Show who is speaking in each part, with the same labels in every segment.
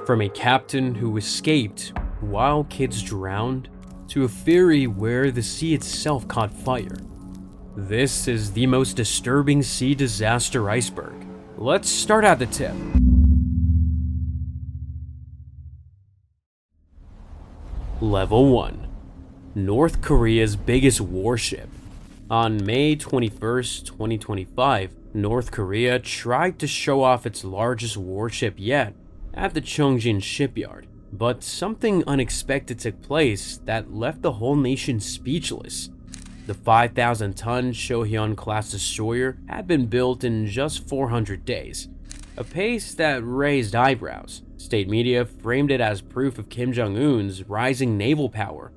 Speaker 1: From a captain who escaped while kids drowned, to a ferry where the sea itself caught fire. This is the most disturbing sea disaster iceberg. Let's start at the tip. Level 1. North Korea's biggest warship. On May 21st, 2025, North Korea tried to show off its largest warship yet at the Chongjin shipyard, but something unexpected took place that left the whole nation speechless. The 5,000-ton Shohyun-class destroyer had been built in just 400 days, a pace that raised eyebrows. State media framed it as proof of Kim Jong-un's rising naval power,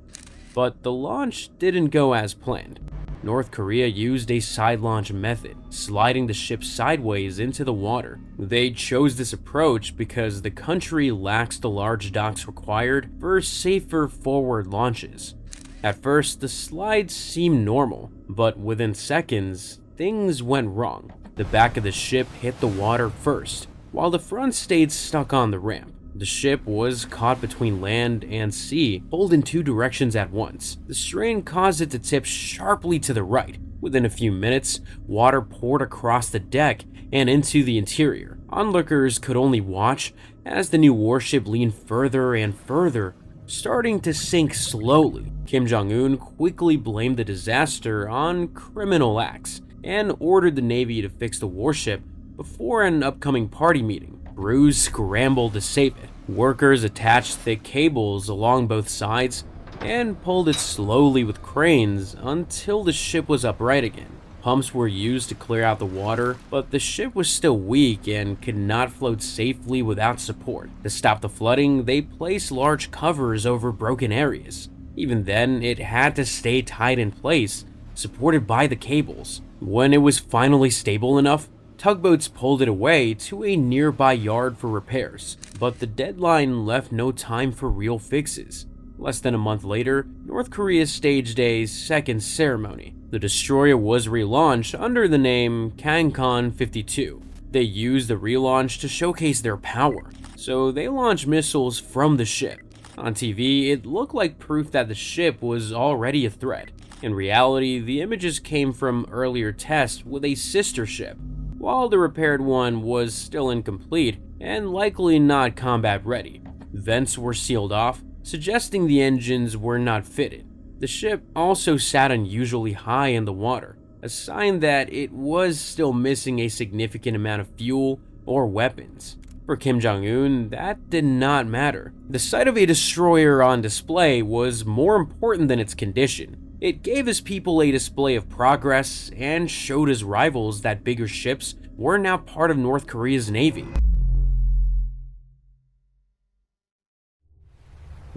Speaker 1: but the launch didn't go as planned. North Korea used a side launch method, sliding the ship sideways into the water. They chose this approach because the country lacks the large docks required for safer forward launches. At first, the slides seemed normal, but within seconds, things went wrong. The back of the ship hit the water first, while the front stayed stuck on the ramp. The ship was caught between land and sea, pulled in two directions at once. The strain caused it to tip sharply to the right. Within a few minutes, water poured across the deck and into the interior. Onlookers could only watch as the new warship leaned further and further, starting to sink slowly. Kim Jong-un quickly blamed the disaster on criminal acts and ordered the Navy to fix the warship before an upcoming party meeting. Crews scrambled to save it. Workers attached thick cables along both sides and pulled it slowly with cranes until the ship was upright again. Pumps were used to clear out the water, but the ship was still weak and could not float safely without support. To stop the flooding, they placed large covers over broken areas. Even then, it had to stay tied in place, supported by the cables. When it was finally stable enough, tugboats pulled it away to a nearby yard for repairs, but the deadline left no time for real fixes. Less than a month later, North Korea staged a second ceremony. The destroyer was relaunched under the name Kangkan 52. They used the relaunch to showcase their power, so they launched missiles from the ship. On TV, it looked like proof that the ship was already a threat. In reality, the images came from earlier tests with a sister ship, while the repaired one was still incomplete and likely not combat ready. Vents were sealed off, suggesting the engines were not fitted. The ship also sat unusually high in the water, a sign that it was still missing a significant amount of fuel or weapons. For Kim Jong-un, that did not matter. The sight of a destroyer on display was more important than its condition. It gave his people a display of progress and showed his rivals that bigger ships were now part of North Korea's navy.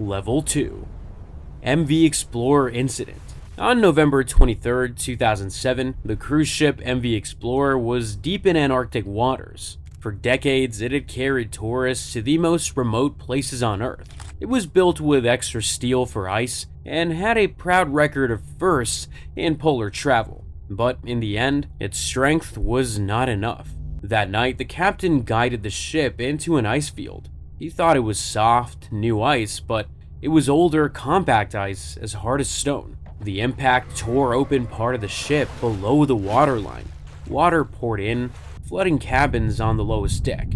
Speaker 1: Level 2. MV Explorer Incident. On November 23, 2007, the cruise ship MV Explorer was deep in Antarctic waters. For decades, it had carried tourists to the most remote places on Earth. It was built with extra steel for ice and had a proud record of firsts in polar travel. But in the end, its strength was not enough. That night, the captain guided the ship into an ice field. He thought it was soft, new ice, but it was older, compact ice as hard as stone. The impact tore open part of the ship below the waterline. Water poured in, flooding cabins on the lowest deck.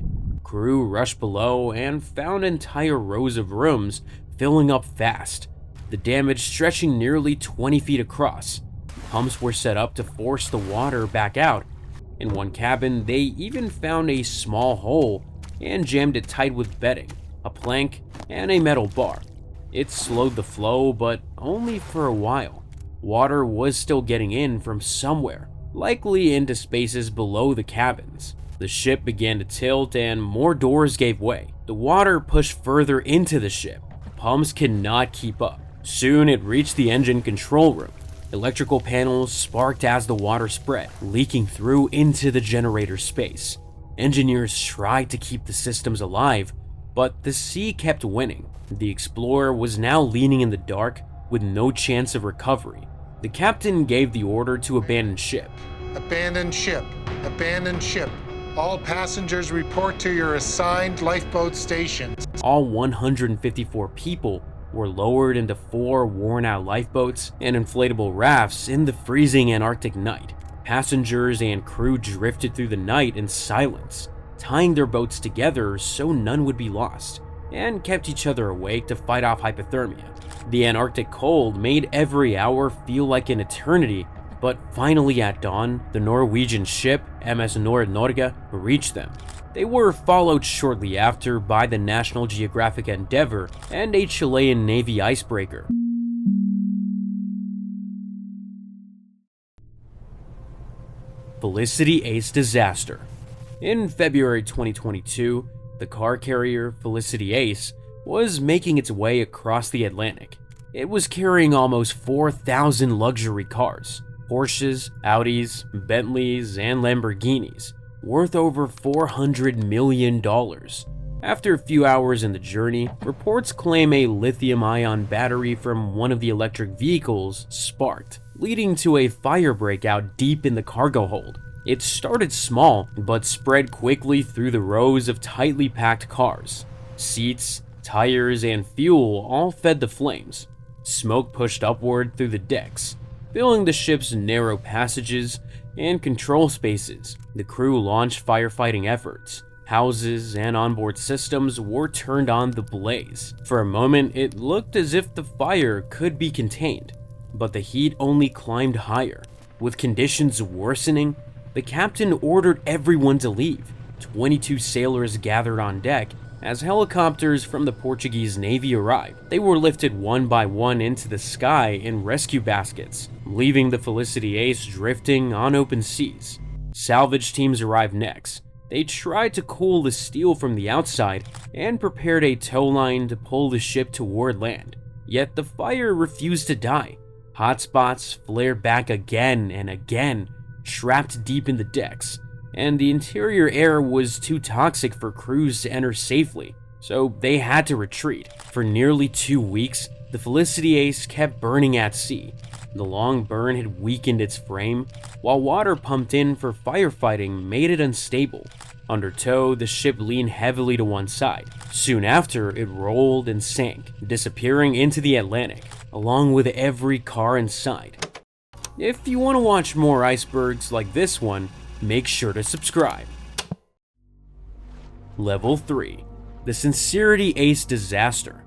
Speaker 1: Crew rushed below and found entire rows of rooms filling up fast, the damage stretching nearly 20 feet across. Pumps were set up to force the water back out. In one cabin, they even found a small hole and jammed it tight with bedding, a plank, and a metal bar. It slowed the flow, but only for a while. Water was still getting in from somewhere, likely into spaces below the cabins. The ship began to tilt and more doors gave way. The water pushed further into the ship. Pumps could not keep up. Soon it reached the engine control room. Electrical panels sparked as the water spread, leaking through into the generator space. Engineers tried to keep the systems alive, but the sea kept winning. The Explorer was now leaning in the dark with no chance of recovery. The captain gave the order to abandon ship.
Speaker 2: Abandon ship. Abandon ship. All passengers report to your assigned lifeboat stations.
Speaker 1: All 154 people were lowered into 4 worn-out lifeboats and inflatable rafts in the freezing Antarctic night. Passengers and crew drifted through the night in silence, tying their boats together so none would be lost, and kept each other awake to fight off hypothermia. The Antarctic cold made every hour feel like an eternity, but finally at dawn, the Norwegian ship MS Nord-Norge reached them. They were followed shortly after by the National Geographic Endeavour and a Chilean Navy icebreaker. Felicity Ace disaster. In February 2022, the car carrier Felicity Ace was making its way across the Atlantic. It was carrying almost 4,000 luxury cars, Porsches, Audis, Bentleys, and Lamborghinis, worth over $400 million. After a few hours in the journey, reports claim a lithium-ion battery from one of the electric vehicles sparked, leading to a fire breakout deep in the cargo hold. It started small, but spread quickly through the rows of tightly packed cars. Seats, tires, and fuel all fed the flames. Smoke pushed upward through the decks, filling the ship's narrow passages and control spaces. The crew launched firefighting efforts. Houses and onboard systems were turned on the blaze. For a moment, it looked as if the fire could be contained, but the heat only climbed higher. With conditions worsening, the captain ordered everyone to leave. 22 sailors gathered on deck as helicopters from the Portuguese Navy arrived. They were lifted one by one into the sky in rescue baskets, leaving the Felicity Ace drifting on open seas. Salvage teams arrived next. They tried to cool the steel from the outside and prepared a tow line to pull the ship toward land. Yet the fire refused to die. Hotspots flared back again and again, trapped deep in the decks, and the interior air was too toxic for crews to enter safely, so they had to retreat. For nearly 2 weeks, the Felicity Ace kept burning at sea. The long burn had weakened its frame, while water pumped in for firefighting made it unstable. Under tow, the ship leaned heavily to one side. Soon after, it rolled and sank, disappearing into the Atlantic, along with every car inside. If you want to watch more icebergs like this one, make sure to subscribe. Level 3. The Sincerity Ace disaster.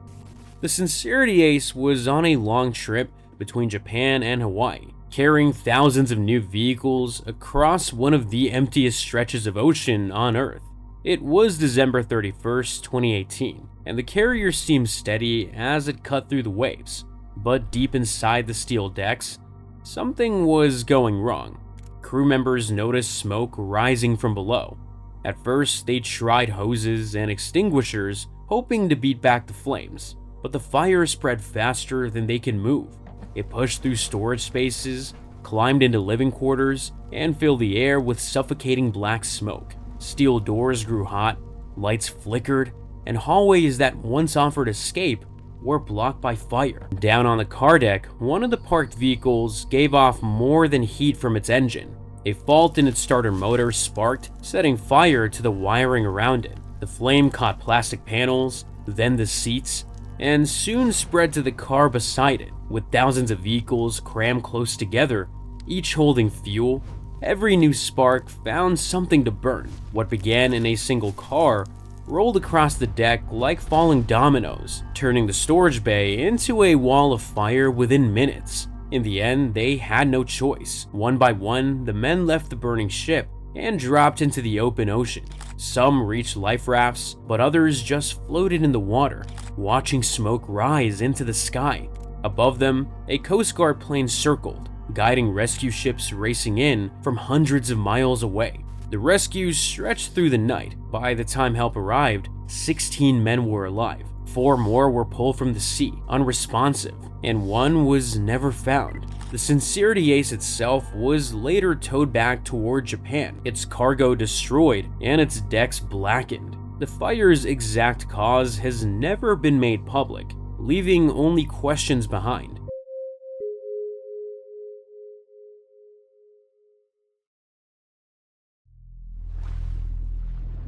Speaker 1: The Sincerity Ace was on a long trip between Japan and Hawaii, carrying thousands of new vehicles across one of the emptiest stretches of ocean on Earth. It was December 31st, 2018, and the carrier seemed steady as it cut through the waves. But deep inside the steel decks, something was going wrong. Crew members noticed smoke rising from below. At first, they tried hoses and extinguishers, hoping to beat back the flames, but the fire spread faster than they could move. It pushed through storage spaces, climbed into living quarters, and filled the air with suffocating black smoke. Steel doors grew hot, lights flickered, and hallways that once offered escape were blocked by fire. Down on the car deck, one of the parked vehicles gave off more than heat from its engine. A fault in its starter motor sparked, setting fire to the wiring around it. The flame caught plastic panels, then the seats, and soon spread to the car beside it. With thousands of vehicles crammed close together, each holding fuel, every new spark found something to burn. What began in a single car rolled across the deck like falling dominoes, turning the storage bay into a wall of fire within minutes. In the end, they had no choice. One by one, the men left the burning ship and dropped into the open ocean. Some reached life rafts, but others just floated in the water, watching smoke rise into the sky. Above them, a Coast Guard plane circled, guiding rescue ships racing in from hundreds of miles away. The rescues stretched through the night. By the time help arrived, 16 men were alive. 4 more were pulled from the sea, unresponsive, and 1 was never found. The Sincerity Ace itself was later towed back toward Japan, its cargo destroyed and its decks blackened. The fire's exact cause has never been made public, leaving only questions behind.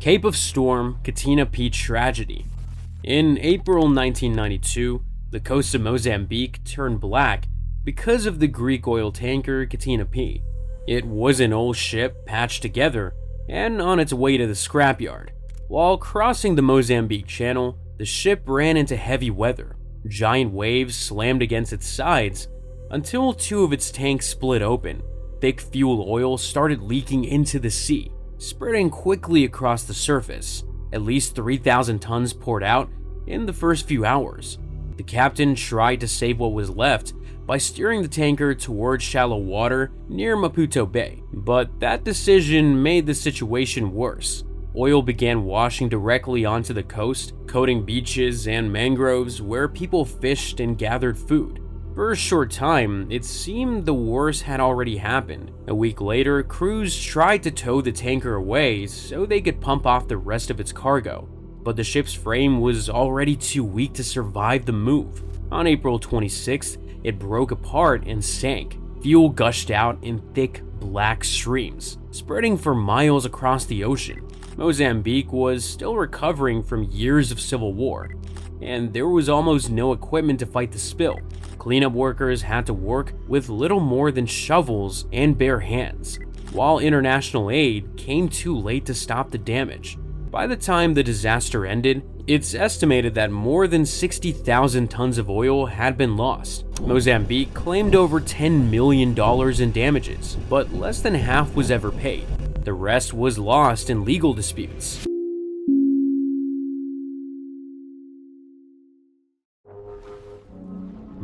Speaker 1: Cape of Storm, Katina P tragedy. In April 1992, the coast of Mozambique turned black because of the Greek oil tanker Katina P. It was an old ship patched together and on its way to the scrapyard. While crossing the Mozambique Channel, the ship ran into heavy weather. Giant waves slammed against its sides until two of its tanks split open. Thick fuel oil started leaking into the sea, spreading quickly across the surface. At least 3,000 tons poured out in the first few hours. The captain tried to save what was left by steering the tanker towards shallow water near Maputo Bay, but that decision made the situation worse. Oil began washing directly onto the coast, coating beaches and mangroves where people fished and gathered food. For a short time, it seemed the worst had already happened. A week later, crews tried to tow the tanker away so they could pump off the rest of its cargo, but the ship's frame was already too weak to survive the move. On April 26th, it broke apart and sank. Fuel gushed out in thick, black streams, spreading for miles across the ocean. Mozambique was still recovering from years of civil war, and there was almost no equipment to fight the spill. Cleanup workers had to work with little more than shovels and bare hands, while international aid came too late to stop the damage. By the time the disaster ended, it's estimated that more than 60,000 tons of oil had been lost. Mozambique claimed over $10 million in damages, but less than half was ever paid. The rest was lost in legal disputes.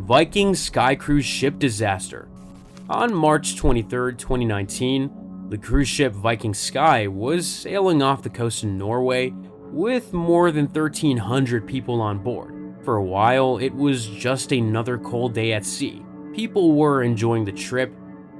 Speaker 1: Viking Sky Cruise ship disaster. On March 23, 2019, the cruise ship Viking Sky was sailing off the coast of Norway with more than 1,300 people on board. For a while, it was just another cold day at sea. People were enjoying the trip,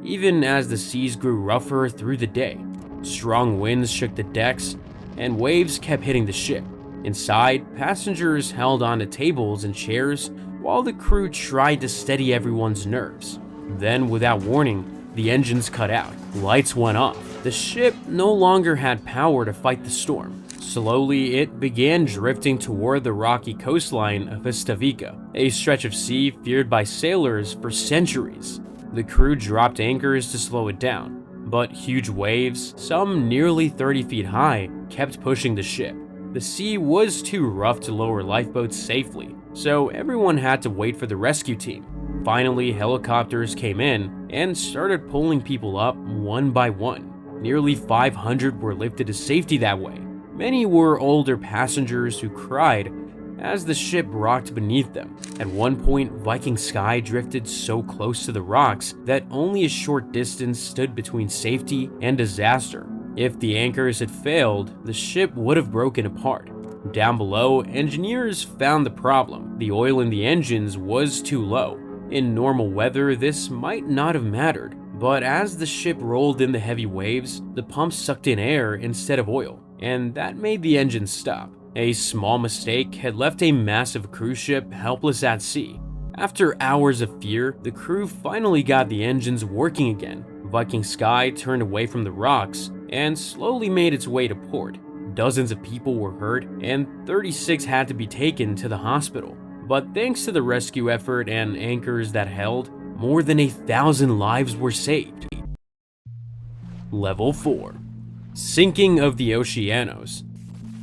Speaker 1: even as the seas grew rougher through the day. Strong winds shook the decks, and waves kept hitting the ship. Inside, passengers held onto tables and chairs while the crew tried to steady everyone's nerves. Then, without warning, the engines cut out. Lights went off. The ship no longer had power to fight the storm. Slowly, it began drifting toward the rocky coastline of Estavica, a stretch of sea feared by sailors for centuries. The crew dropped anchors to slow it down, but huge waves, some nearly 30 feet high, kept pushing the ship. The sea was too rough to lower lifeboats safely, so everyone had to wait for the rescue team. Finally, helicopters came in and started pulling people up one by one. Nearly 500 were lifted to safety that way. Many were older passengers who cried as the ship rocked beneath them. At one point, Viking Sky drifted so close to the rocks that only a short distance stood between safety and disaster. If the anchors had failed, the ship would have broken apart. Down below, engineers found the problem. The oil in the engines was too low. In normal weather, this might not have mattered, but as the ship rolled in the heavy waves, the pumps sucked in air instead of oil, and that made the engines stop. A small mistake had left a massive cruise ship helpless at sea. After hours of fear, the crew finally got the engines working again. Viking Sky turned away from the rocks and slowly made its way to port. Dozens of people were hurt, and 36 had to be taken to the hospital. But thanks to the rescue effort and anchors that held, more than 1,000 lives were saved. Level 4. Sinking of the Oceanos.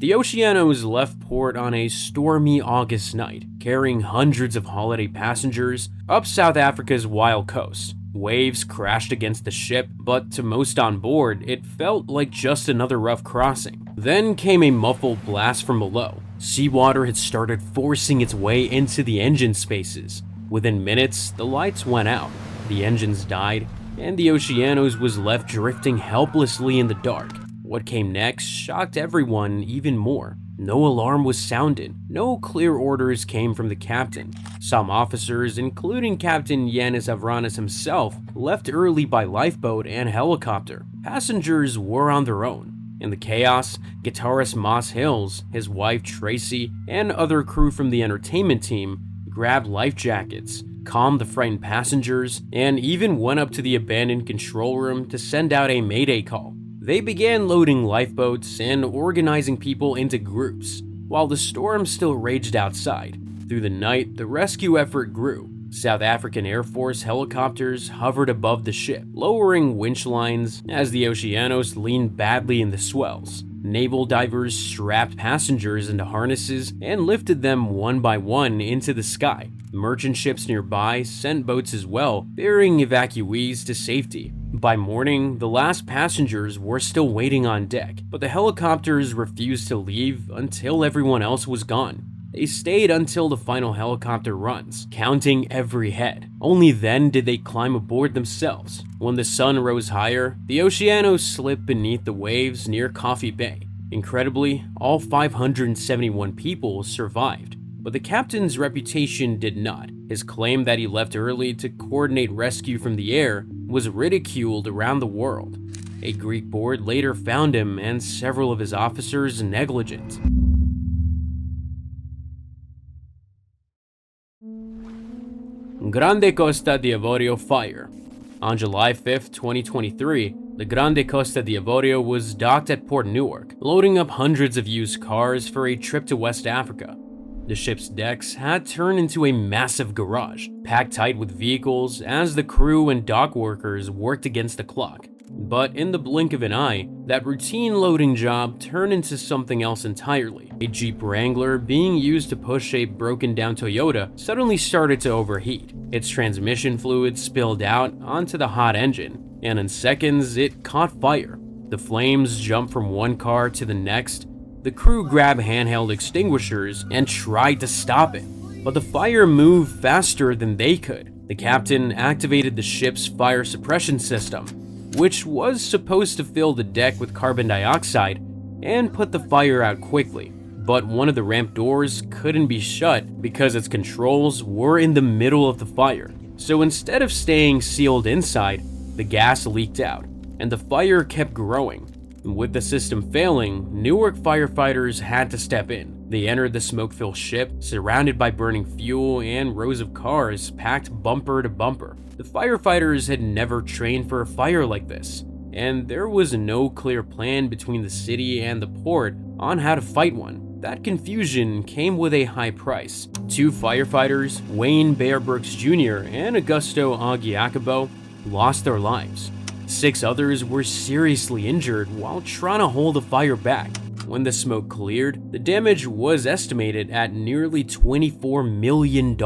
Speaker 1: The Oceanos left port on a stormy August night, carrying hundreds of holiday passengers up South Africa's wild coast. Waves crashed against the ship, but to most on board, it felt like just another rough crossing. Then came a muffled blast from below. Seawater had started forcing its way into the engine spaces. Within minutes, the lights went out, the engines died, and the Oceanos was left drifting helplessly in the dark. What came next shocked everyone even more. No alarm was sounded. No clear orders came from the captain. Some officers, including Captain Yanis Avranis himself, left early by lifeboat and helicopter. Passengers were on their own. In the chaos, guitarist Moss Hills, his wife Tracy, and other crew from the entertainment team grabbed life jackets, calmed the frightened passengers, and even went up to the abandoned control room to send out a mayday call. They began loading lifeboats and organizing people into groups, while the storm still raged outside. Through the night, the rescue effort grew. South African Air Force helicopters hovered above the ship, lowering winch lines as the Oceanos leaned badly in the swells. Naval divers strapped passengers into harnesses and lifted them one by one into the sky. Merchant ships nearby sent boats as well, ferrying evacuees to safety. By morning, the last passengers were still waiting on deck, but the helicopters refused to leave until everyone else was gone. They stayed until the final helicopter runs, counting every head. Only then did they climb aboard themselves. When the sun rose higher, the Oceanos slipped beneath the waves near Coffee Bay. Incredibly, all 571 people survived, but the captain's reputation did not. His claim that he left early to coordinate rescue from the air was ridiculed around the world. A Greek board later found him and several of his officers negligent. Grande Costa d'Avorio fire. On July 5, 2023, the Grande Costa d'Avorio was docked at Port Newark, loading up hundreds of used cars for a trip to West Africa. The ship's decks had turned into a massive garage, packed tight with vehicles as the crew and dock workers worked against the clock. But in the blink of an eye, that routine loading job turned into something else entirely. A Jeep Wrangler being used to push a broken-down Toyota suddenly started to overheat. Its transmission fluid spilled out onto the hot engine, and in seconds, it caught fire. The flames jumped from one car to the next. The crew grabbed handheld extinguishers and tried to stop it, but the fire moved faster than they could. The captain activated the ship's fire suppression system, which was supposed to fill the deck with carbon dioxide and put the fire out quickly. But one of the ramp doors couldn't be shut because its controls were in the middle of the fire. So instead of staying sealed inside, the gas leaked out, and the fire kept growing. With the system failing, Newark firefighters had to step in. They entered the smoke-filled ship, surrounded by burning fuel and rows of cars packed bumper to bumper. The firefighters had never trained for a fire like this, and there was no clear plan between the city and the port on how to fight one. That confusion came with a high price. 2 firefighters, Wayne Bear Brooks Jr. and Augusto Agiacobo, lost their lives. 6 others were seriously injured while trying to hold the fire back. When the smoke cleared, the damage was estimated at nearly $24 million.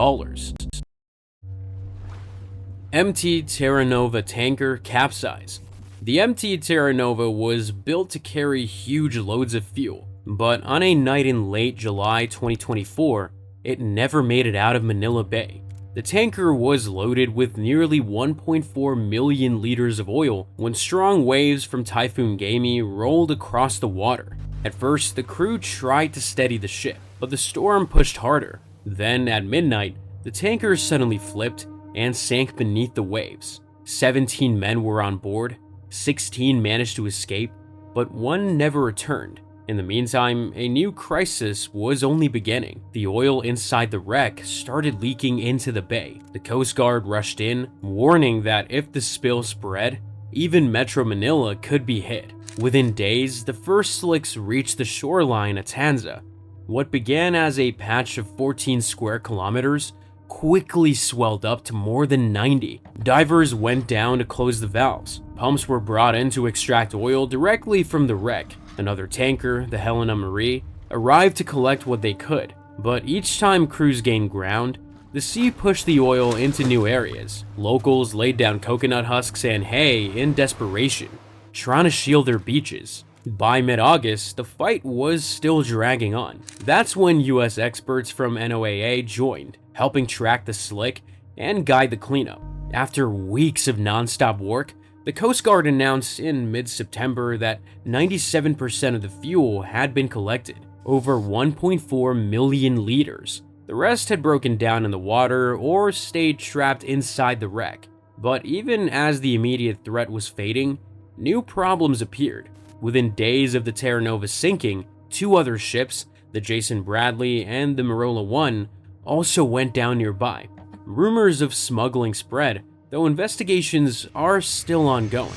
Speaker 1: MT Terra Nova tanker capsized. The MT Terra Nova was built to carry huge loads of fuel, but on a night in late July 2024, it never made it out of Manila Bay. The tanker was loaded with nearly 1.4 million liters of oil when strong waves from Typhoon Gami rolled across the water. At first, the crew tried to steady the ship, but the storm pushed harder. Then, at midnight, the tanker suddenly flipped and sank beneath the waves. 17 men were on board, 16 managed to escape, but 1 never returned. In the meantime, a new crisis was only beginning. The oil inside the wreck started leaking into the bay. The Coast Guard rushed in, warning that if the spill spread, even Metro Manila could be hit. Within days, the first slicks reached the shoreline at Tanza. What began as a patch of 14 square kilometers quickly swelled up to more than 90. Divers went down to close the valves. Pumps were brought in to extract oil directly from the wreck. Another tanker, the Helena Marie, arrived to collect what they could, but each time crews gained ground, the sea pushed the oil into new areas. Locals laid down coconut husks and hay in desperation, trying to shield their beaches. By mid-August, the fight was still dragging on. That's when US experts from NOAA joined, helping track the slick and guide the cleanup. After weeks of non-stop work, the Coast Guard announced in mid-September that 97% of the fuel had been collected, over 1.4 million liters. The rest had broken down in the water or stayed trapped inside the wreck. But even as the immediate threat was fading, new problems appeared. Within days of the Terra Nova sinking, 2 other ships, the Jason Bradley and the Marola 1, also went down nearby. Rumors of smuggling spread, though investigations are still ongoing.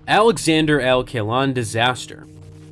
Speaker 1: Alexander L. Keelan disaster.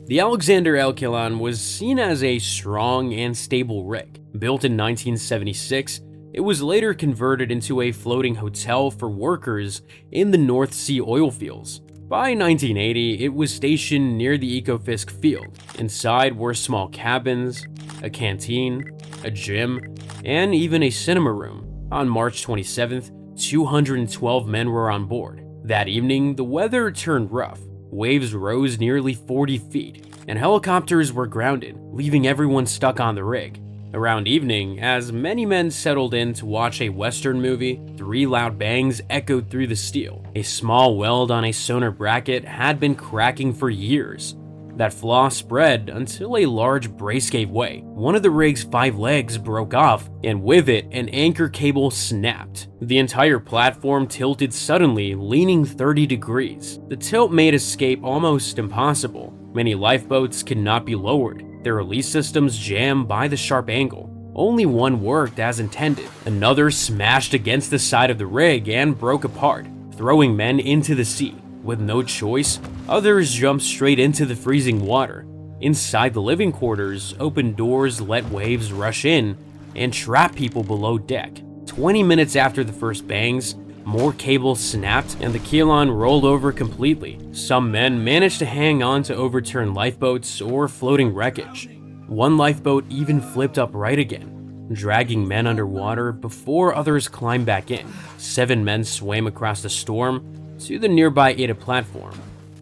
Speaker 1: The Alexander L. Keelan was seen as a strong and stable rig. Built in 1976, it was later converted into a floating hotel for workers in the North Sea oil fields. By 1980, it was stationed near the Ekofisk field. Inside were small cabins, a canteen, a gym, and even a cinema room. On March 27th, 212 men were on board. That evening, the weather turned rough. Waves rose nearly 40 feet, and helicopters were grounded, leaving everyone stuck on the rig. Around evening, as many men settled in to watch a Western movie, 3 loud bangs echoed through the steel. A small weld on a sonar bracket had been cracking for years. That flaw spread until a large brace gave way. One of the rig's 5 legs broke off, and with it, an anchor cable snapped. The entire platform tilted suddenly, leaning 30 degrees. The tilt made escape almost impossible. Many lifeboats could not be lowered. Their release systems jammed by the sharp angle. Only one worked as intended. Another smashed against the side of the rig and broke apart, throwing men into the sea. With no choice, others jumped straight into the freezing water. Inside the living quarters, open doors let waves rush in and trap people below deck. 20 minutes after the first bangs, more cables snapped and the Keelan rolled over completely. Some men managed to hang on to overturned lifeboats or floating wreckage. One lifeboat even flipped upright again, dragging men underwater before others climbed back in. 7 men swam across the storm to the nearby Ada platform.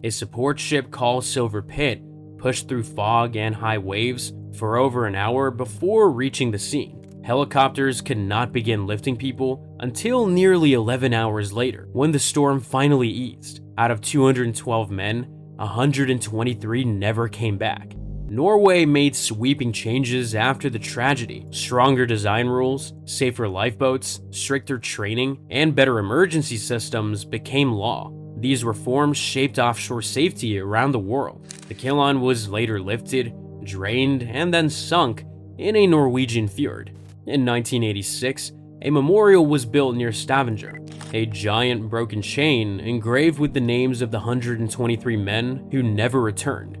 Speaker 1: A support ship called Silver Pit pushed through fog and high waves for over an hour before reaching the scene. Helicopters could not begin lifting people until nearly 11 hours later, when the storm finally eased. Out of 212 men, 123 never came back. Norway made sweeping changes after the tragedy. Stronger design rules, safer lifeboats, stricter training, and better emergency systems became law. These reforms shaped offshore safety around the world. The Keelan was later lifted, drained, and then sunk in a Norwegian fjord. In 1986, a memorial was built near Stavanger, a giant broken chain engraved with the names of the 123 men who never returned.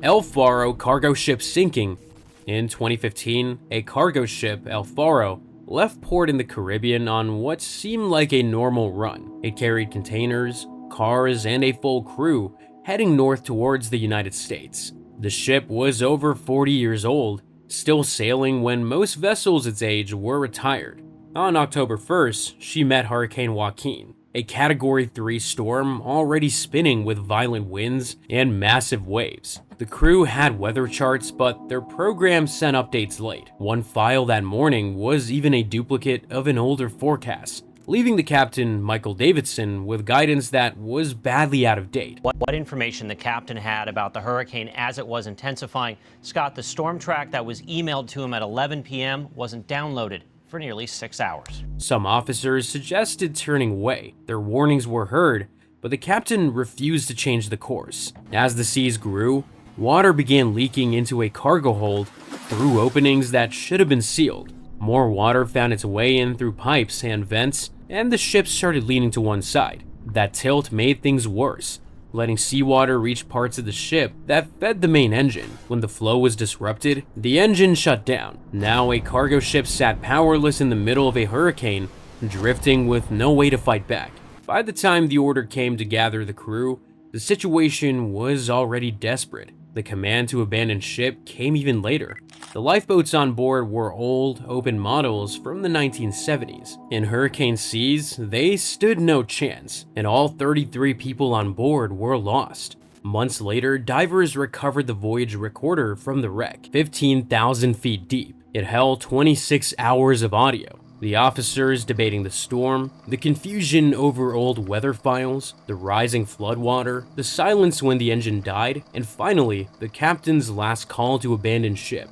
Speaker 1: El Faro cargo ship sinking. In 2015, a cargo ship, El Faro, left port in the Caribbean on what seemed like a normal run. It carried containers, cars, and a full crew heading north towards the United States. The ship was over 40 years old, still sailing when most vessels its age were retired. On October 1st, she met Hurricane Joaquin, a Category 3 storm already spinning with violent winds and massive waves. The crew had weather charts, but their program sent updates late. One file that morning was even a duplicate of an older forecast, leaving the captain, Michael Davidson, with guidance that was badly out of date.
Speaker 3: What information the captain had about the hurricane as it was intensifying? Scott, the storm track that was emailed to him at 11 p.m. wasn't downloaded for nearly 6 hours.
Speaker 1: Some officers suggested turning away. Their warnings were heard, but the captain refused to change the course. As the seas grew, water began leaking into a cargo hold through openings that should have been sealed. More water found its way in through pipes and vents, and the ship started leaning to one side. That tilt made things worse, letting seawater reach parts of the ship that fed the main engine. When the flow was disrupted, the engine shut down. Now a cargo ship sat powerless in the middle of a hurricane, drifting with no way to fight back. By the time the order came to gather the crew, the situation was already desperate. The command to abandon ship came even later. The lifeboats on board were old, open models from the 1970s. In hurricane seas, they stood no chance, and all 33 people on board were lost. Months later, divers recovered the voyage recorder from the wreck, 15,000 feet deep. It held 26 hours of audio. The officers debating the storm, the confusion over old weather files, the rising floodwater, the silence when the engine died, and finally, the captain's last call to abandon ship.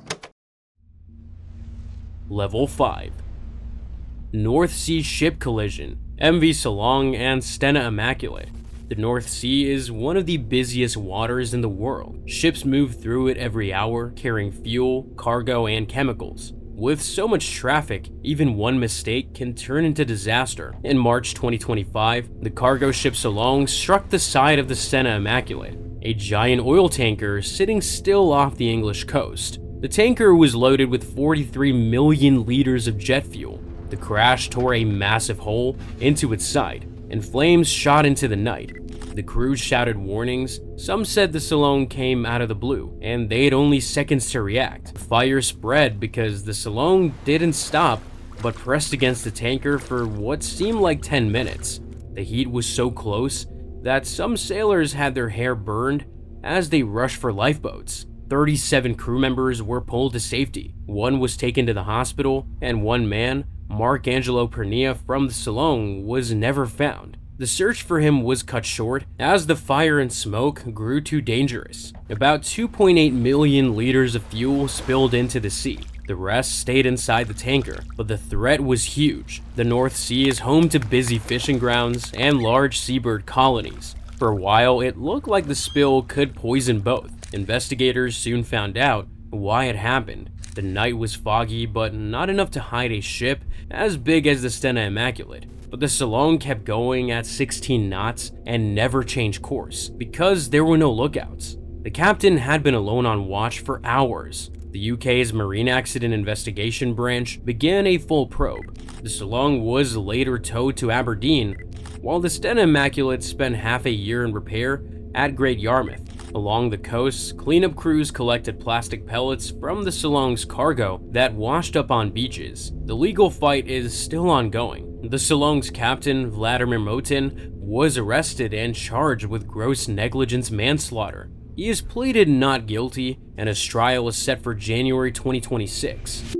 Speaker 1: Level 5. North Sea Ship Collision, MV Salong and Stena Immaculate. The North Sea is one of the busiest waters in the world. Ships move through it every hour, carrying fuel, cargo, and chemicals. With so much traffic, even one mistake can turn into disaster. In March 2025, the cargo ship Solong struck the side of the Stena Immaculate, a giant oil tanker sitting still off the English coast. The tanker was loaded with 43 million liters of jet fuel. The crash tore a massive hole into its side, and flames shot into the night. The crew shouted warnings. Some said the Solong came out of the blue, and they had only seconds to react. The fire spread because the Solong didn't stop, but pressed against the tanker for what seemed like 10 minutes. The heat was so close that some sailors had their hair burned as they rushed for lifeboats. 37 crew members were pulled to safety. One was taken to the hospital, and one man, Mark Angelo Pernia from the Solong, was never found. The search for him was cut short as the fire and smoke grew too dangerous. About 2.8 million liters of fuel spilled into the sea. The rest stayed inside the tanker, but the threat was huge. The North Sea is home to busy fishing grounds and large seabird colonies. For a while, it looked like the spill could poison both. Investigators soon found out why it happened. The night was foggy, but not enough to hide a ship as big as the Stena Immaculate. But the Solong kept going at 16 knots and never changed course because there were no lookouts. The captain had been alone on watch for hours. The UK's Marine Accident Investigation Branch began a full probe. The Solong was later towed to Aberdeen, while the Stena Immaculate spent half a year in repair at Great Yarmouth. Along the coast, cleanup crews collected plastic pellets from the Solong's cargo that washed up on beaches. The legal fight is still ongoing. The Solong's captain, Vladimir Motin, was arrested and charged with gross negligence manslaughter. He has pleaded not guilty, and his trial is set for January 2026.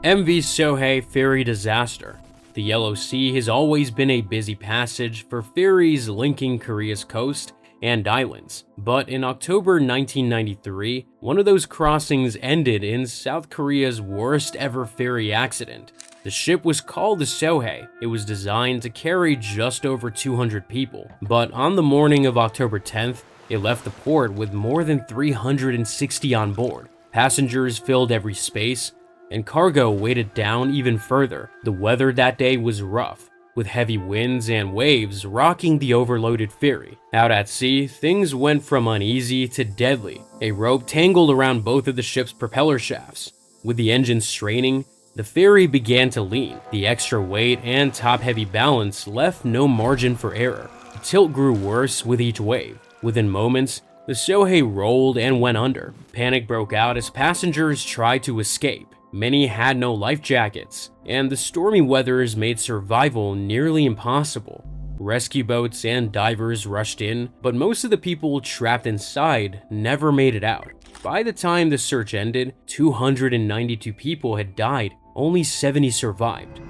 Speaker 1: MV Sohae ferry disaster. The Yellow Sea has always been a busy passage for ferries linking Korea's coast and islands, but in October 1993, one of those crossings ended in South Korea's worst ever ferry accident. The ship was called the Sohae. It was designed to carry just over 200 people, but on the morning of October 10th, it left the port with more than 360 on board. Passengers filled every space, and cargo weighted down even further. The weather that day was rough, with heavy winds and waves rocking the overloaded ferry. Out at sea, things went from uneasy to deadly. A rope tangled around both of the ship's propeller shafts. With the engine straining, the ferry began to lean. The extra weight and top-heavy balance left no margin for error. The tilt grew worse with each wave. Within moments, the Sohae rolled and went under. Panic broke out as passengers tried to escape. Many had no life jackets, and the stormy weathers made survival nearly impossible. Rescue boats and divers rushed in, but most of the people trapped inside never made it out. By the time the search ended, 292 people had died, only 70 survived.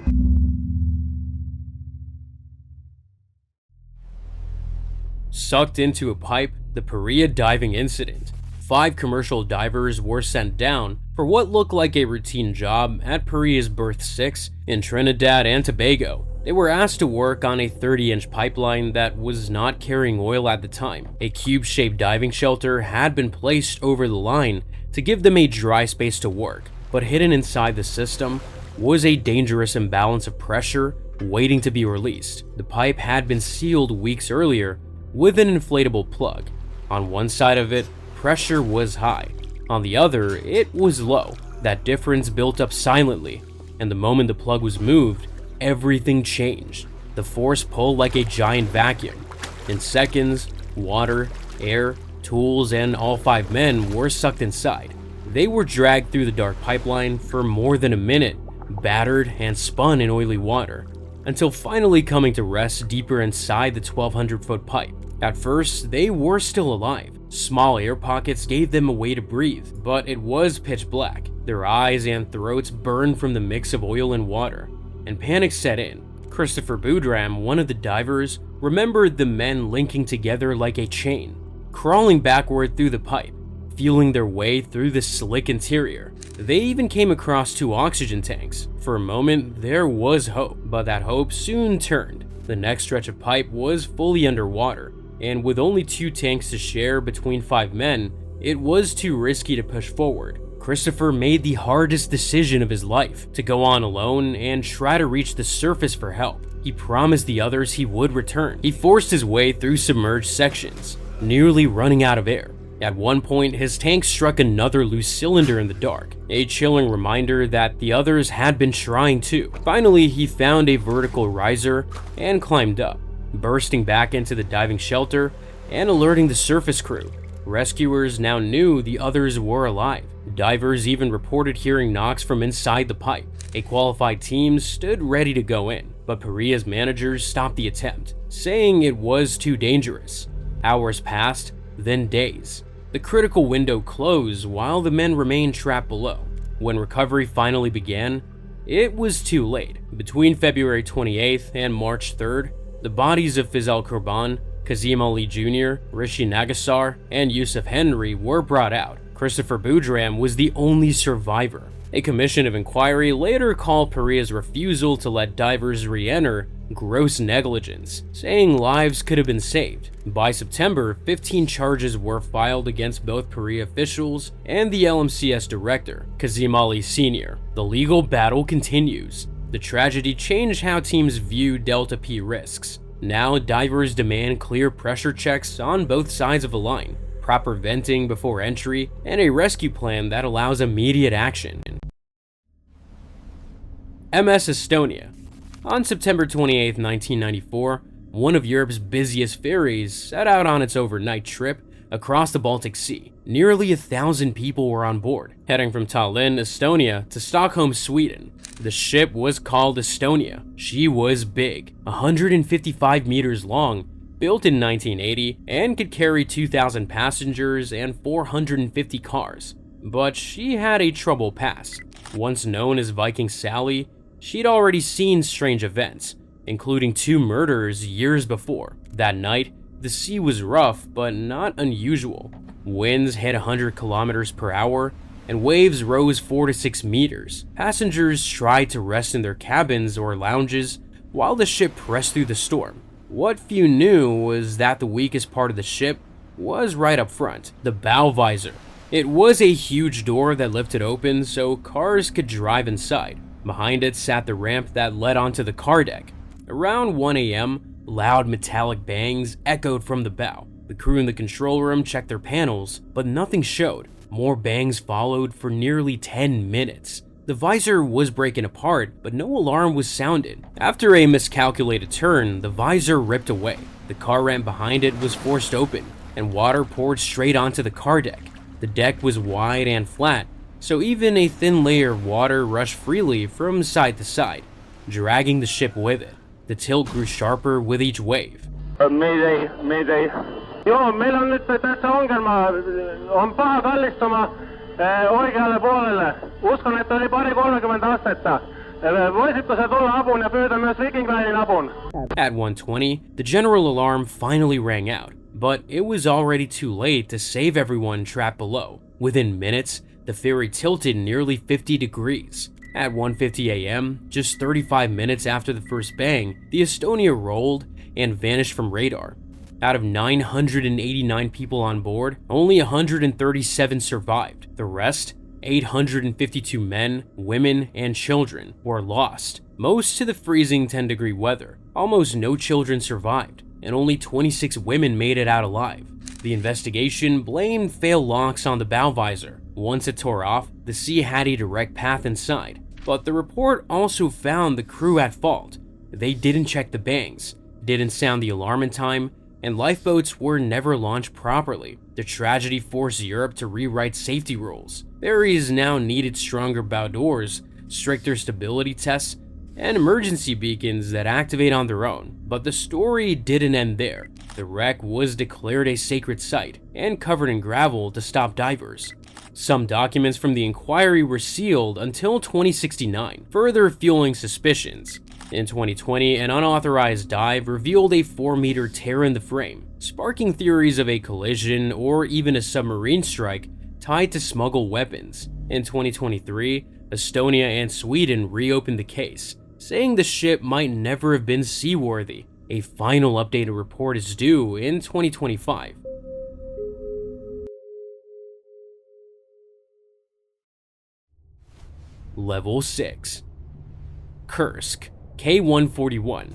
Speaker 1: Sucked into a pipe, the Paria diving incident. 5 commercial divers were sent down for what looked like a routine job at Paria's Berth 6 in Trinidad and Tobago. They were asked to work on a 30-inch pipeline that was not carrying oil at the time. A cube-shaped diving shelter had been placed over the line to give them a dry space to work, but hidden inside the system was a dangerous imbalance of pressure waiting to be released. The pipe had been sealed weeks earlier with an inflatable plug. On one side of it, pressure was high. On the other, it was low. That difference built up silently, and the moment the plug was moved, everything changed. The force pulled like a giant vacuum. In seconds, water, air, tools, and all 5 men were sucked inside. They were dragged through the dark pipeline for more than a minute, battered and spun in oily water, until finally coming to rest deeper inside the 1,200-foot pipe. At first, they were still alive. Small air pockets gave them a way to breathe, but it was pitch black. Their eyes and throats burned from the mix of oil and water, and panic set in. Christopher Boudram, one of the divers, remembered the men linking together like a chain, crawling backward through the pipe, feeling their way through the slick interior. They even came across 2 oxygen tanks. For a moment, there was hope, but that hope soon turned. The next stretch of pipe was fully underwater, and with only 2 tanks to share between 5 men, it was too risky to push forward. Christopher made the hardest decision of his life, to go on alone and try to reach the surface for help. He promised the others he would return. He forced his way through submerged sections, nearly running out of air. At one point, his tank struck another loose cylinder in the dark, a chilling reminder that the others had been trying too. Finally, he found a vertical riser and climbed up, bursting back into the diving shelter and alerting the surface crew. Rescuers now knew the others were alive. Divers even reported hearing knocks from inside the pipe. A qualified team stood ready to go in, but Paria's managers stopped the attempt, saying it was too dangerous. Hours passed, then days. The critical window closed while the men remained trapped below. When recovery finally began, it was too late. Between February 28th and March 3rd, the bodies of Fizal Kurban, Kazim Ali Jr., Rishi Nagasar, and Yusuf Henry were brought out. Christopher Boudram was the only survivor. A commission of inquiry later called Paria's refusal to let divers re-enter gross negligence, saying lives could have been saved. By September, 15 charges were filed against both Paria officials and the LMCS director, Kazim Ali Sr. The legal battle continues. The tragedy changed how teams view Delta P risks. Now, divers demand clear pressure checks on both sides of the line, proper venting before entry, and a rescue plan that allows immediate action. MS Estonia. On September 28, 1994, one of Europe's busiest ferries set out on its overnight trip across the Baltic Sea. Nearly 1,000 people were on board, heading from Tallinn, Estonia to Stockholm, Sweden. The ship was called Estonia. She was big, 155 meters long, built in 1980, and could carry 2,000 passengers and 450 cars. But she had a trouble past. Once known as Viking Sally, she'd already seen strange events, including 2 murders years before. That night, the sea was rough but not unusual. Winds hit 100 kilometers per hour, and waves rose 4 to 6 meters. Passengers tried to rest in their cabins or lounges while the ship pressed through the storm. What few knew was that the weakest part of the ship was right up front, the bow visor. It was a huge door that lifted open so cars could drive inside. Behind it sat the ramp that led onto the car deck. Around 1 a.m., loud metallic bangs echoed from the bow. The crew in the control room checked their panels, but nothing showed. More bangs followed for nearly 10 minutes. The visor was breaking apart, but no alarm was sounded. After a miscalculated turn, the visor ripped away. The car ramp behind it was forced open, and water poured straight onto the car deck. The deck was wide and flat, so even a thin layer of water rushed freely from side to side, dragging the ship with it. The tilt grew sharper with each wave.
Speaker 4: Mayday. Joo, meil on nüüd täitsa ongelma, on paha kallistuma oikeale poolele. Uskon, et oli pari 30 astetta. Voisitko sa tulla apuun ja pyytä myös Viking Line'in apun?
Speaker 1: At 1:20, the general alarm finally rang out, but it was already too late to save everyone trapped below. Within minutes, the ferry tilted nearly 50 degrees. At 1:50 a.m., just 35 minutes after the first bang, the Estonia rolled and vanished from radar. Out of 989 people on board, only 137 survived. The rest, 852 men, women, and children, were lost, most to the freezing 10-degree weather. Almost no children survived, and only 26 women made it out alive. The investigation blamed failed locks on the bow visor. Once it tore off, the sea had a direct path inside. But the report also found the crew at fault. They didn't check the bangs, didn't sound the alarm in time, and lifeboats were never launched properly. The tragedy forced Europe to rewrite safety rules. Ferries now needed stronger bow doors, stricter stability tests, and emergency beacons that activate on their own. But the story didn't end there. The wreck was declared a sacred site and covered in gravel to stop divers. Some documents from the inquiry were sealed until 2069, further fueling suspicions. In 2020, an unauthorized dive revealed a 4-meter tear in the frame, sparking theories of a collision or even a submarine strike tied to smuggled weapons. In 2023, Estonia and Sweden reopened the case, saying the ship might never have been seaworthy. A final updated report is due in 2025. Level 6. Kursk, K-141.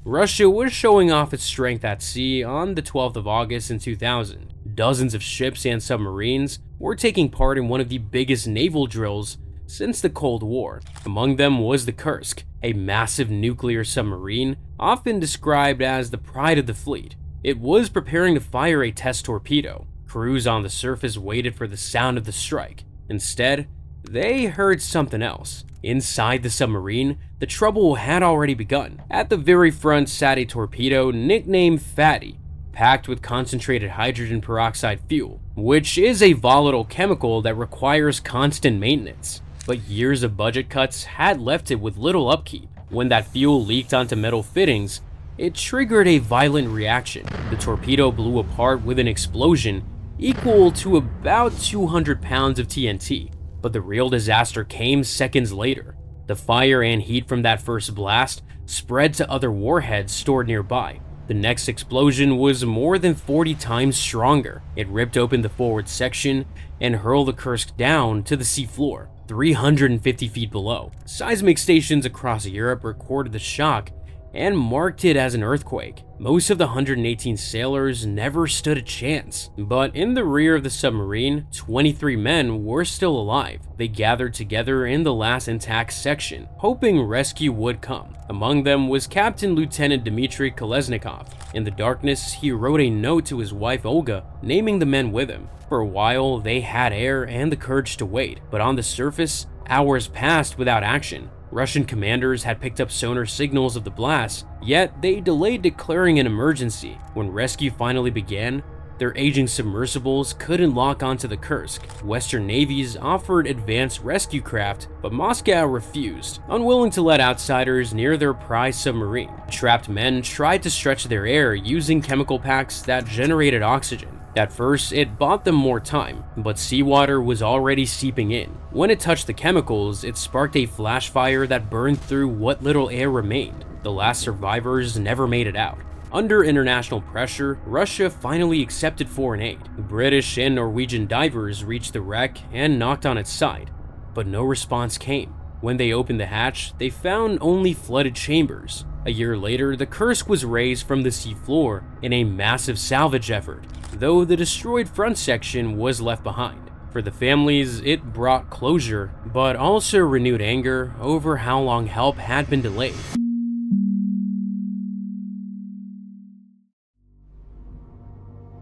Speaker 1: Russia was showing off its strength at sea on the 12th of August in 2000. Dozens of ships and submarines were taking part in one of the biggest naval drills since the Cold War. Among them was the Kursk, a massive nuclear submarine often described as the pride of the fleet. It was preparing to fire a test torpedo. Crews on the surface waited for the sound of the strike. Instead, they heard something else. Inside the submarine, the trouble had already begun. At the very front sat a torpedo nicknamed Fatty, packed with concentrated hydrogen peroxide fuel, which is a volatile chemical that requires constant maintenance. But years of budget cuts had left it with little upkeep. When that fuel leaked onto metal fittings, it triggered a violent reaction. The torpedo blew apart with an explosion equal to about 200 pounds of TNT. But the real disaster came seconds later. The fire and heat from that first blast spread to other warheads stored nearby. The next explosion was more than 40 times stronger. It ripped open the forward section and hurled the Kursk down to the seafloor, 350 feet below. Seismic stations across Europe recorded the shock and marked it as an earthquake. Most of the 118 sailors never stood a chance, but in the rear of the submarine, 23 men were still alive. They gathered together in the last intact section, hoping rescue would come. Among them was Captain Lieutenant Dmitry Kolesnikov. In the darkness, he wrote a note to his wife Olga, naming the men with him. For a while, they had air and the courage to wait, but on the surface, hours passed without action. Russian commanders had picked up sonar signals of the blast, yet they delayed declaring an emergency. When rescue finally began, their aging submersibles couldn't lock onto the Kursk. Western navies offered advanced rescue craft, but Moscow refused, unwilling to let outsiders near their prized submarine. Trapped men tried to stretch their air using chemical packs that generated oxygen. At first, it bought them more time, but seawater was already seeping in. When it touched the chemicals, it sparked a flash fire that burned through what little air remained. The last survivors never made it out. Under international pressure, Russia finally accepted foreign aid. British and Norwegian divers reached the wreck and knocked on its side, but no response came. When they opened the hatch, they found only flooded chambers. A year later, the Kursk was raised from the seafloor in a massive salvage effort, though the destroyed front section was left behind. For the families, it brought closure, but also renewed anger over how long help had been delayed.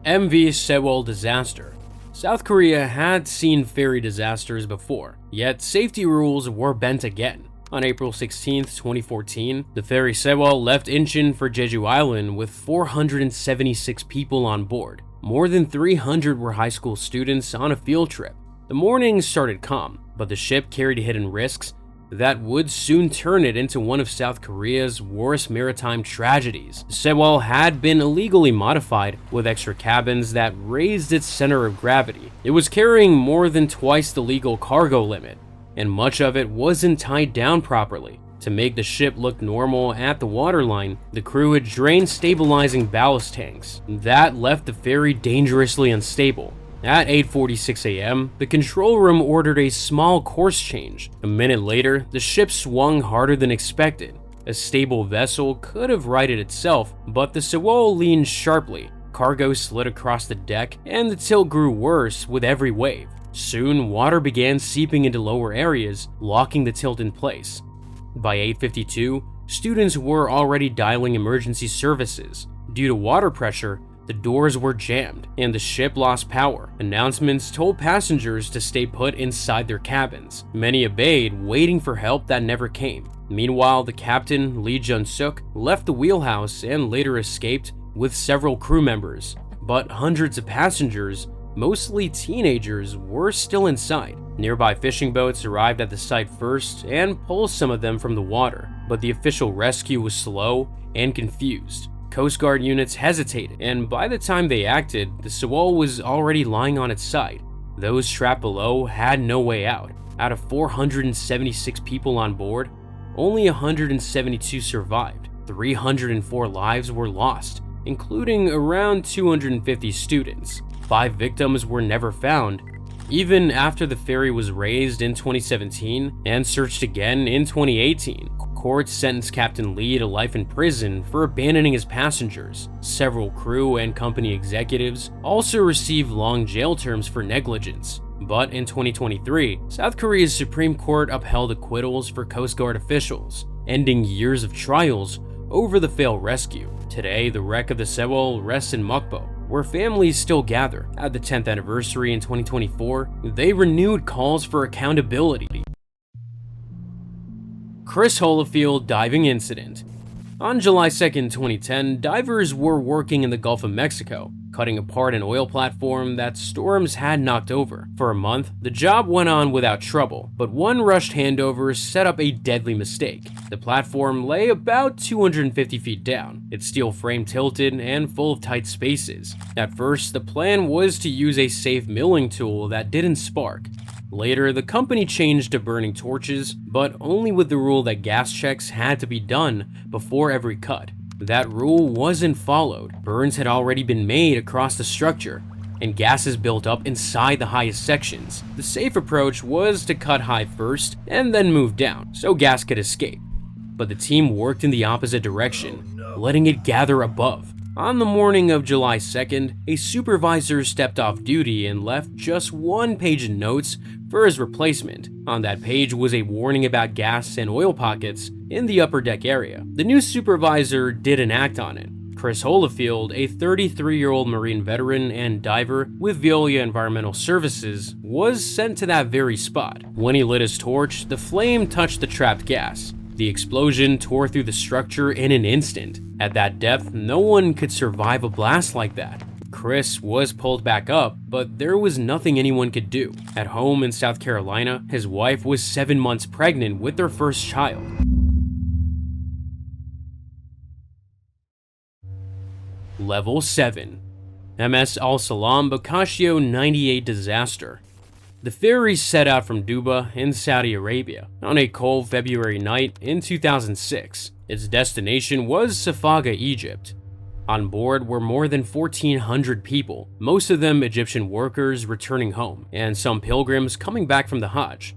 Speaker 1: MV Sewol disaster. South Korea had seen ferry disasters before, yet safety rules were bent again. On April 16, 2014, the ferry Sewol left Incheon for Jeju Island with 476 people on board. More than 300 were high school students on a field trip. The morning started calm, but the ship carried hidden risks that would soon turn it into one of South Korea's worst maritime tragedies. Sewol had been illegally modified with extra cabins that raised its center of gravity. It was carrying more than twice the legal cargo limit, and much of it wasn't tied down properly. To make the ship look normal at the waterline, the crew had drained stabilizing ballast tanks. That left the ferry dangerously unstable. At 8:46 a.m., the control room ordered a small course change. A minute later, the ship swung harder than expected. A stable vessel could have righted itself, but the Sewol leaned sharply. Cargo slid across the deck, and the tilt grew worse with every wave. Soon, water began seeping into lower areas, locking the tilt in place. By 8:52, students were already dialing emergency services. Due to water pressure, the doors were jammed, and the ship lost power. Announcements told passengers to stay put inside their cabins. Many obeyed, waiting for help that never came. Meanwhile, the captain, Lee Jun-suk, left the wheelhouse and later escaped with several crew members. But hundreds of passengers, mostly teenagers, were still inside. Nearby fishing boats arrived at the site first and pulled some of them from the water, but the official rescue was slow and confused. Coast Guard units hesitated, and by the time they acted, the Sewol was already lying on its side. Those trapped below had no way out. Out of 476 people on board, only 172 survived. 304 lives were lost, including around 250 students. 5 victims were never found. Even after the ferry was raised in 2017 and searched again in 2018, courts sentenced Captain Lee to life in prison for abandoning his passengers. Several crew and company executives also received long jail terms for negligence. But in 2023, South Korea's Supreme Court upheld acquittals for Coast Guard officials, ending years of trials over the failed rescue. Today, the wreck of the Sewol rests in Mokpo, where families still gather. At the 10th anniversary in 2024, they renewed calls for accountability. Chris Holofield diving incident. On July 2, 2010, divers were working in the Gulf of Mexico, cutting apart an oil platform that storms had knocked over. For a month, the job went on without trouble, but one rushed handover set up a deadly mistake. The platform lay about 250 feet down, its steel frame tilted and full of tight spaces. At first, the plan was to use a safe milling tool that didn't spark. Later, the company changed to burning torches, but only with the rule that gas checks had to be done before every cut. That rule wasn't followed. Burns had already been made across the structure, and gases built up inside the highest sections. The safe approach was to cut high first and then move down, so gas could escape. But the team worked in the opposite direction, letting it gather above. On the morning of July 2nd, a supervisor stepped off duty and left just one page of notes for his replacement. On that page was a warning about gas and oil pockets in the upper deck area. The new supervisor didn't act on it. Chris Holofield, a 33-year-old Marine veteran and diver with Veolia Environmental Services, was sent to that very spot. When he lit his torch, the flame touched the trapped gas. The explosion tore through the structure in an instant. At that depth, no one could survive a blast like that. Chris was pulled back up, but there was nothing anyone could do. At home in South Carolina, his wife was 7 months pregnant with their first child. Level 7. MS Al Salam Boccaccio 98 disaster. The ferry set out from Duba in Saudi Arabia on a cold February night in 2006. Its destination was Safaga, Egypt. On board were more than 1,400 people, most of them Egyptian workers returning home, and some pilgrims coming back from the Hajj.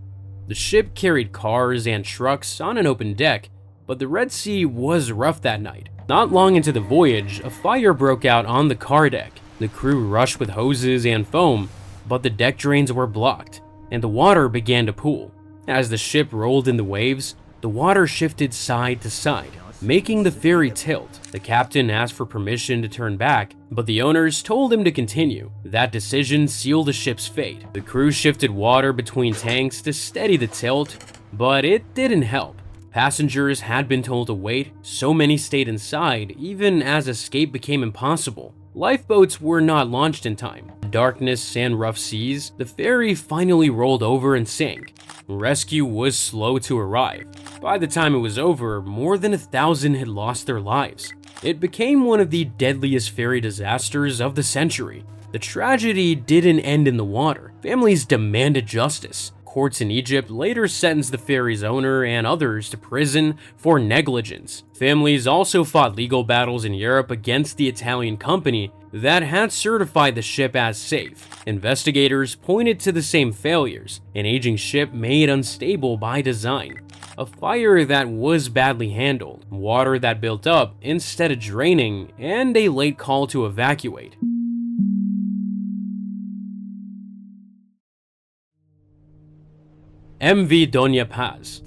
Speaker 1: The ship carried cars and trucks on an open deck, but the Red Sea was rough that night. Not long into the voyage, a fire broke out on the car deck. The crew rushed with hoses and foam, but the deck drains were blocked, and the water began to pool. As the ship rolled in the waves, the water shifted side to side, making the ferry tilt. The captain asked for permission to turn back, but the owners told him to continue. That decision sealed the ship's fate. The crew shifted water between tanks to steady the tilt, but it didn't help. Passengers had been told to wait, so many stayed inside, even as escape became impossible. Lifeboats were not launched in time. Darkness and rough seas, the ferry finally rolled over and sank. Rescue was slow to arrive. By the time it was over, more than 1,000 had lost their lives. It became one of the deadliest ferry disasters of the century. The tragedy didn't end in the water. Families demanded justice. Courts in Egypt later sentenced the ferry's owner and others to prison for negligence. Families also fought legal battles in Europe against the Italian company that had certified the ship as safe. Investigators pointed to the same failures: an aging ship made unstable by design, a fire that was badly handled, water that built up instead of draining, and a late call to evacuate. MV Doña Paz.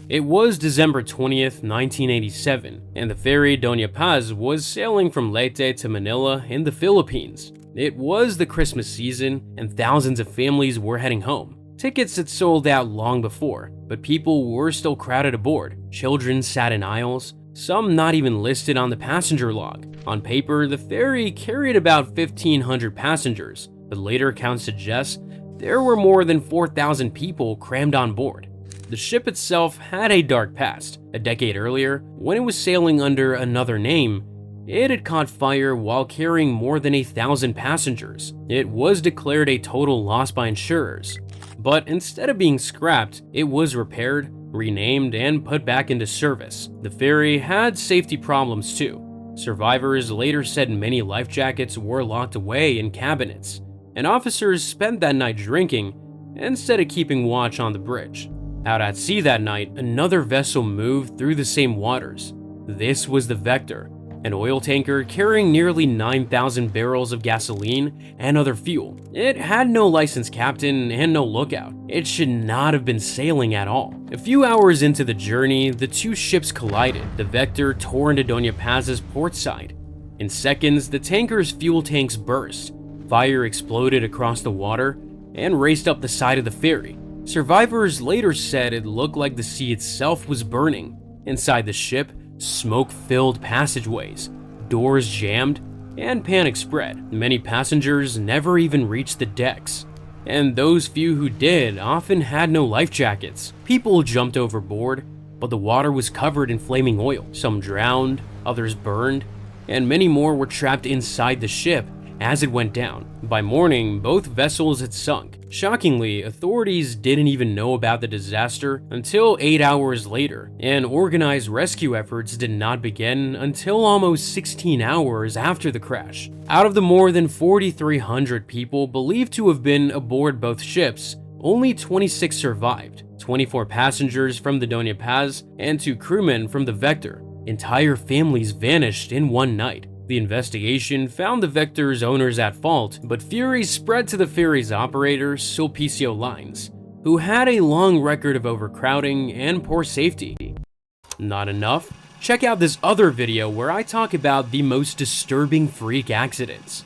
Speaker 1: It was December 20th, 1987, and the ferry Doña Paz was sailing from Leyte to Manila in the Philippines. It was the Christmas season, and thousands of families were heading home. Tickets had sold out long before, but people were still crowded aboard. Children sat in aisles, some not even listed on the passenger log. On paper, the ferry carried about 1,500 passengers, but later accounts suggest there were more than 4,000 people crammed on board. The ship itself had a dark past. A decade earlier, when it was sailing under another name, it had caught fire while carrying more than 1,000 passengers. It was declared a total loss by insurers. But instead of being scrapped, it was repaired, renamed and put back into service. The ferry had safety problems too. Survivors later said many life jackets were locked away in cabinets, and officers spent that night drinking instead of keeping watch on the bridge. Out at sea that night, another vessel moved through the same waters. This was the Vector, an oil tanker carrying nearly 9,000 barrels of gasoline and other fuel. It had no licensed captain and no lookout. It should not have been sailing at all. A few hours into the journey, the two ships collided. The Vector tore into Doña Paz's port side. In seconds, the tanker's fuel tanks burst. Fire exploded across the water and raced up the side of the ferry. Survivors later said it looked like the sea itself was burning. Inside the ship, smoke-filled passageways, doors jammed, and panic spread. Many passengers never even reached the decks, and those few who did often had no life jackets. People jumped overboard, but the water was covered in flaming oil. Some drowned, others burned, and many more were trapped inside the ship as it went down. By morning, both vessels had sunk. Shockingly, authorities didn't even know about the disaster until 8 hours later, and organized rescue efforts did not begin until almost 16 hours after the crash. Out of the more than 4,300 people believed to have been aboard both ships, only 26 survived, 24 passengers from the Doña Paz and 2 crewmen from the Vector. Entire families vanished in one night. The investigation found the Vector's owners at fault, but fury spread to the ferry's operator, Sulpicio Lines, who had a long record of overcrowding and poor safety. Not enough? Check out this other video where I talk about the most disturbing freak accidents.